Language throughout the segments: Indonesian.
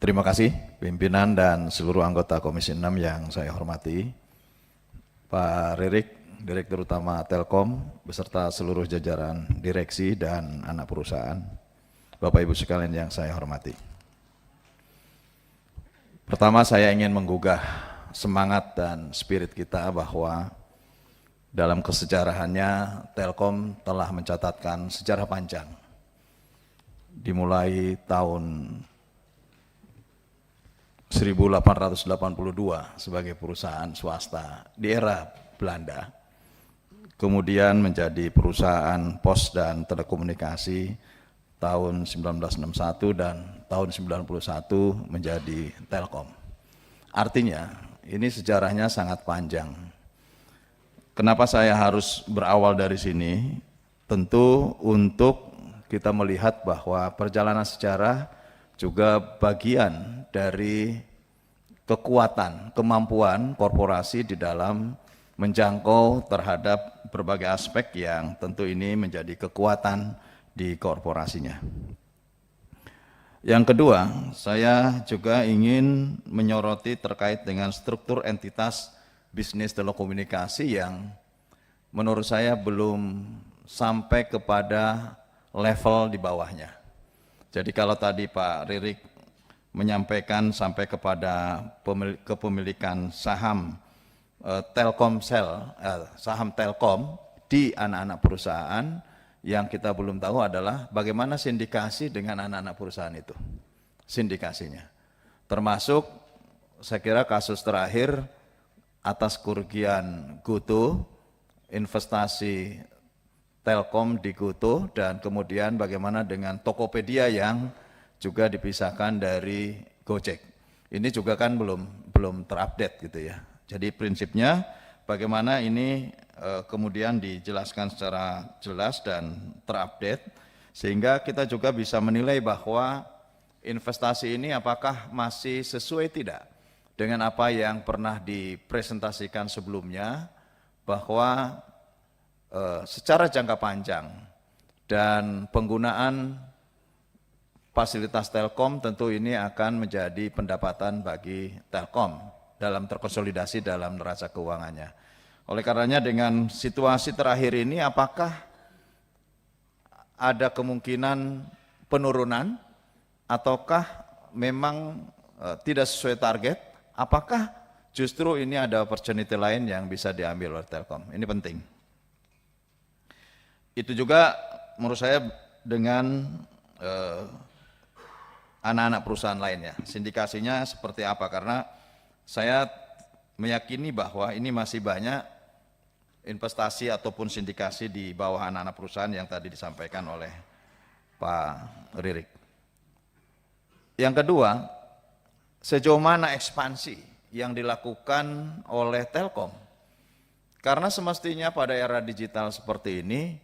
Terima kasih pimpinan dan seluruh anggota Komisi 6 yang saya hormati. Pak Ririk, Direktur Utama Telkom, beserta seluruh jajaran direksi dan anak perusahaan. Bapak Ibu sekalian yang saya hormati. Pertama saya ingin menggugah semangat dan spirit kita bahwa dalam kesejarahannya Telkom telah mencatatkan sejarah panjang. Dimulai tahun 1882 sebagai perusahaan swasta di era Belanda, kemudian menjadi perusahaan pos dan telekomunikasi tahun 1961 dan tahun 91 menjadi Telkom. Artinya ini sejarahnya sangat panjang. Kenapa saya harus berawal dari sini? Tentu untuk kita melihat bahwa perjalanan sejarah juga bagian dari kekuatan, kemampuan korporasi di dalam menjangkau terhadap berbagai aspek yang tentu ini menjadi kekuatan di korporasinya. Yang kedua, saya juga ingin menyoroti terkait dengan struktur entitas bisnis telekomunikasi yang menurut saya belum sampai kepada level di bawahnya. Jadi kalau tadi Pak Ririk menyampaikan sampai kepada kepemilikan saham Telkomsel, saham Telkom di anak-anak perusahaan, yang kita belum tahu adalah bagaimana sindikasi dengan anak-anak perusahaan itu, sindikasinya. Termasuk saya kira kasus terakhir atas kerugian GoTo, investasi Telkom di GoTo, dan kemudian bagaimana dengan Tokopedia yang juga dipisahkan dari Gojek. Ini juga kan belum terupdate gitu ya. Jadi prinsipnya bagaimana ini kemudian dijelaskan secara jelas dan terupdate sehingga kita juga bisa menilai bahwa investasi ini apakah masih sesuai tidak dengan apa yang pernah dipresentasikan sebelumnya, bahwa secara jangka panjang dan penggunaan fasilitas Telkom tentu ini akan menjadi pendapatan bagi Telkom dalam terkonsolidasi dalam neraca keuangannya. Oleh karenanya dengan situasi terakhir ini apakah ada kemungkinan penurunan ataukah memang tidak sesuai target, apakah justru ini ada opportunity lain yang bisa diambil oleh Telkom. Ini penting. Itu juga menurut saya dengan anak-anak perusahaan lainnya, sindikasinya seperti apa, karena saya meyakini bahwa ini masih banyak investasi ataupun sindikasi di bawah anak-anak perusahaan yang tadi disampaikan oleh Pak Ririk. Yang kedua, sejauh mana ekspansi yang dilakukan oleh Telkom, karena semestinya pada era digital seperti ini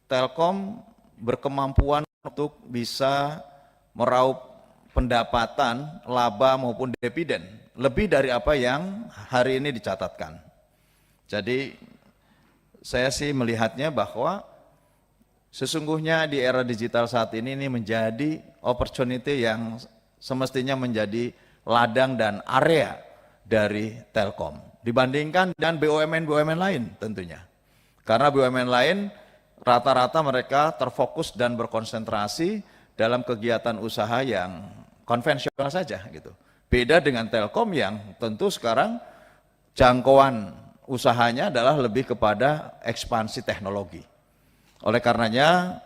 Telkom berkemampuan untuk bisa meraup pendapatan, laba maupun dividen lebih dari apa yang hari ini dicatatkan. Jadi saya sih melihatnya bahwa sesungguhnya di era digital saat ini menjadi opportunity yang semestinya menjadi ladang dan area dari Telkom dibandingkan dengan BUMN-BUMN lain tentunya. Karena BUMN lain rata-rata mereka terfokus dan berkonsentrasi dalam kegiatan usaha yang konvensional saja gitu. Beda dengan Telkom yang tentu sekarang jangkauan usahanya adalah lebih kepada ekspansi teknologi. Oleh karenanya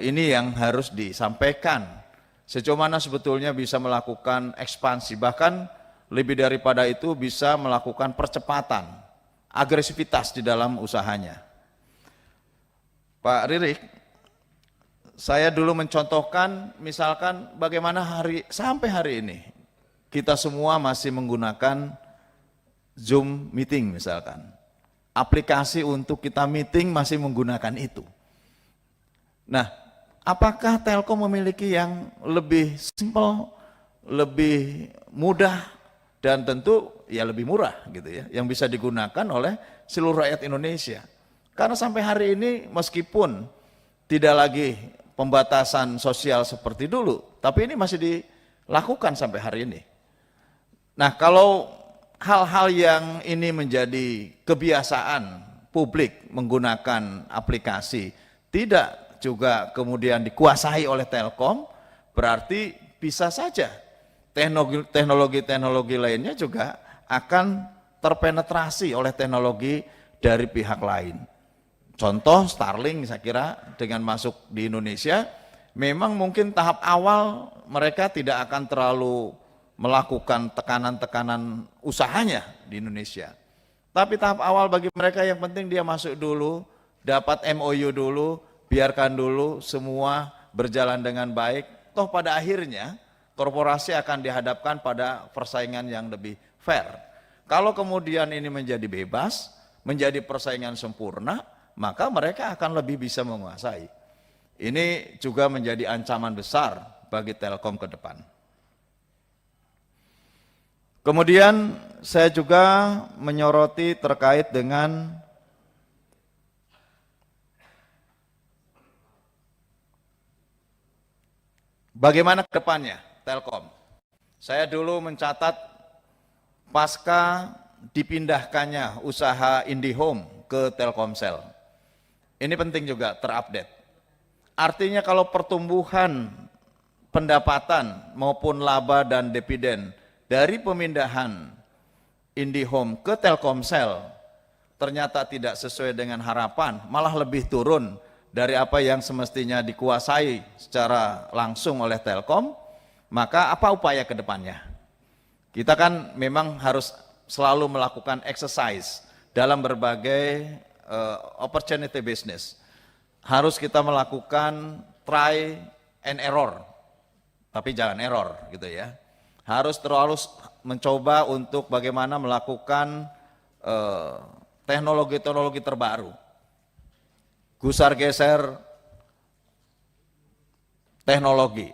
ini yang harus disampaikan, sejauh mana sebetulnya bisa melakukan ekspansi, bahkan lebih daripada itu bisa melakukan percepatan, agresivitas di dalam usahanya. Pak Ririk, saya dulu mencontohkan misalkan bagaimana sampai hari ini kita semua masih menggunakan Zoom meeting misalkan. Aplikasi untuk kita meeting masih menggunakan itu. Nah, apakah Telkom memiliki yang lebih simpel, lebih mudah, dan tentu ya lebih murah gitu ya, yang bisa digunakan oleh seluruh rakyat Indonesia? Karena sampai hari ini meskipun tidak lagi pembatasan sosial seperti dulu, tapi ini masih lakukan sampai hari ini. Nah, kalau hal-hal yang ini menjadi kebiasaan publik menggunakan aplikasi, tidak juga kemudian dikuasai oleh Telkom, berarti bisa saja teknologi-teknologi lainnya juga akan terpenetrasi oleh teknologi dari pihak lain. Contoh Starlink saya kira dengan masuk di Indonesia, memang mungkin tahap awal mereka tidak akan terlalu melakukan tekanan-tekanan usahanya di Indonesia. Tapi tahap awal bagi mereka yang penting dia masuk dulu, dapat MOU dulu, biarkan dulu semua berjalan dengan baik. Toh pada akhirnya korporasi akan dihadapkan pada persaingan yang lebih fair. Kalau kemudian ini menjadi bebas, menjadi persaingan sempurna, maka mereka akan lebih bisa menguasai. Ini juga menjadi ancaman besar bagi Telkom ke depan. Kemudian saya juga menyoroti terkait dengan bagaimana ke depannya Telkom. Saya dulu mencatat pasca dipindahkannya usaha IndiHome ke Telkomsel. Ini penting juga terupdate. Artinya kalau pertumbuhan pendapatan maupun laba dan dividen dari pemindahan IndiHome ke Telkomsel ternyata tidak sesuai dengan harapan, malah lebih turun dari apa yang semestinya dikuasai secara langsung oleh Telkom, maka apa upaya ke depannya? Kita kan memang harus selalu melakukan exercise dalam berbagai opportunity business. Harus kita melakukan try and error, tapi jangan error gitu ya. Harus terus mencoba untuk bagaimana melakukan teknologi-teknologi terbaru. Gusar geser teknologi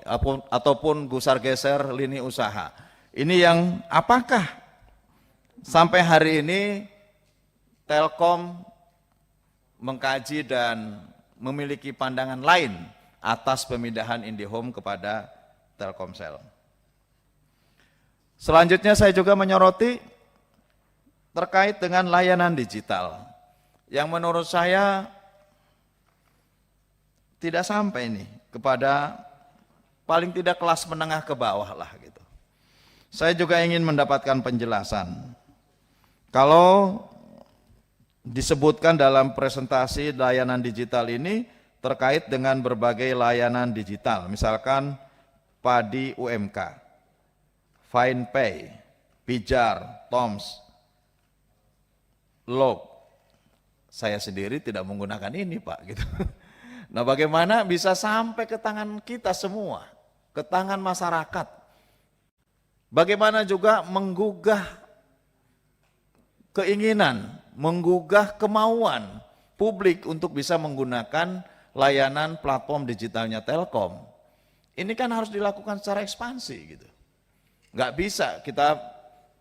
ataupun gusar geser lini usaha. Ini yang apakah sampai hari ini Telkom mengkaji dan memiliki pandangan lain atas pemindahan IndiHome kepada Telkomsel. Selanjutnya saya juga menyoroti terkait dengan layanan digital yang menurut saya tidak sampai nih kepada paling tidak kelas menengah ke bawah lah gitu. Saya juga ingin mendapatkan penjelasan. Kalau disebutkan dalam presentasi layanan digital ini terkait dengan berbagai layanan digital, misalkan Padi UMK, FinePay, Pijar, Toms, Log. Saya sendiri tidak menggunakan ini Pak gitu. Nah bagaimana bisa sampai ke tangan kita semua, ke tangan masyarakat. Bagaimana juga menggugah keinginan, menggugah kemauan publik untuk bisa menggunakan layanan platform digitalnya Telkom. Ini kan harus dilakukan secara ekspansi gitu. Nggak bisa kita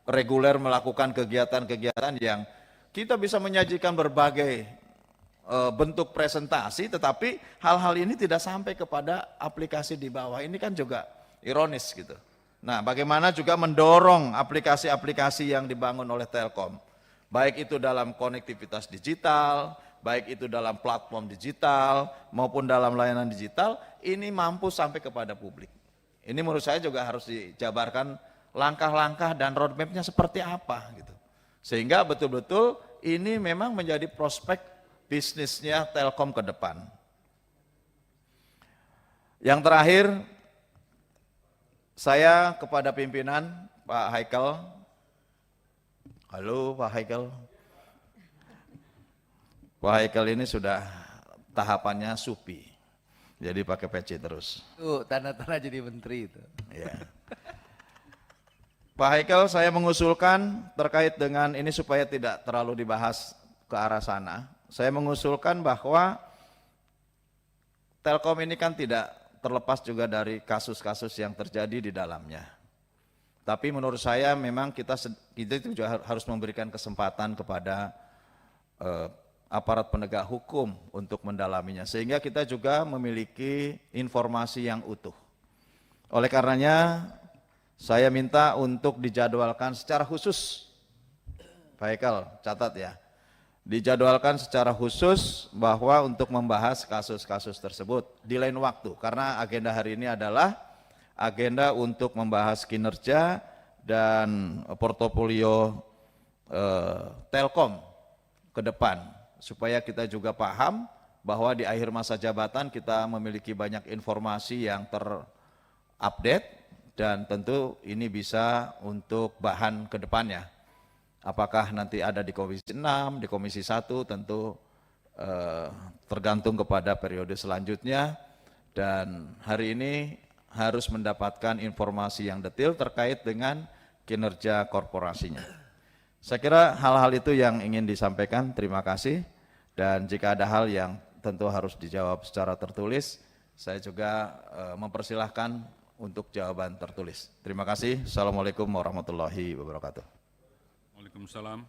reguler melakukan kegiatan-kegiatan yang kita bisa menyajikan berbagai bentuk presentasi, tetapi hal-hal ini tidak sampai kepada aplikasi di bawah. Ini kan juga ironis gitu. Nah, bagaimana juga mendorong aplikasi-aplikasi yang dibangun oleh Telkom, baik itu dalam konektivitas digital, baik itu dalam platform digital, maupun dalam layanan digital, ini mampu sampai kepada publik. Ini menurut saya juga harus dijabarkan langkah-langkah dan roadmap-nya seperti apa gitu. Sehingga betul-betul ini memang menjadi prospek bisnisnya Telkom ke depan. Yang terakhir, saya kepada pimpinan Pak Haikal. Halo Pak Haikal. Pak Haikal ini sudah tahapannya SUPI. Jadi pakai peci terus. Tanda-tanda jadi menteri itu. Ya. Pak Haikal, saya mengusulkan terkait dengan ini supaya tidak terlalu dibahas ke arah sana. Saya mengusulkan bahwa Telkom ini kan tidak terlepas juga dari kasus-kasus yang terjadi di dalamnya. Tapi menurut saya memang kita itu juga harus memberikan kesempatan kepada aparat penegak hukum untuk mendalaminya, sehingga kita juga memiliki informasi yang utuh. Oleh karenanya saya minta untuk dijadwalkan secara khusus. Pak Haikal, catat ya. Dijadwalkan secara khusus bahwa untuk membahas kasus-kasus tersebut di lain waktu. Karena agenda hari ini adalah agenda untuk membahas kinerja dan portofolio Telkom ke depan. Supaya kita juga paham bahwa di akhir masa jabatan kita memiliki banyak informasi yang terupdate dan tentu ini bisa untuk bahan ke depannya. Apakah nanti ada di Komisi 6, di Komisi 1 tentu tergantung kepada periode selanjutnya dan hari ini harus mendapatkan informasi yang detail terkait dengan kinerja korporasinya. Saya kira hal-hal itu yang ingin disampaikan, terima kasih. Dan jika ada hal yang tentu harus dijawab secara tertulis, saya juga mempersilahkan untuk jawaban tertulis. Terima kasih. Assalamualaikum warahmatullahi wabarakatuh. Waalaikumsalam.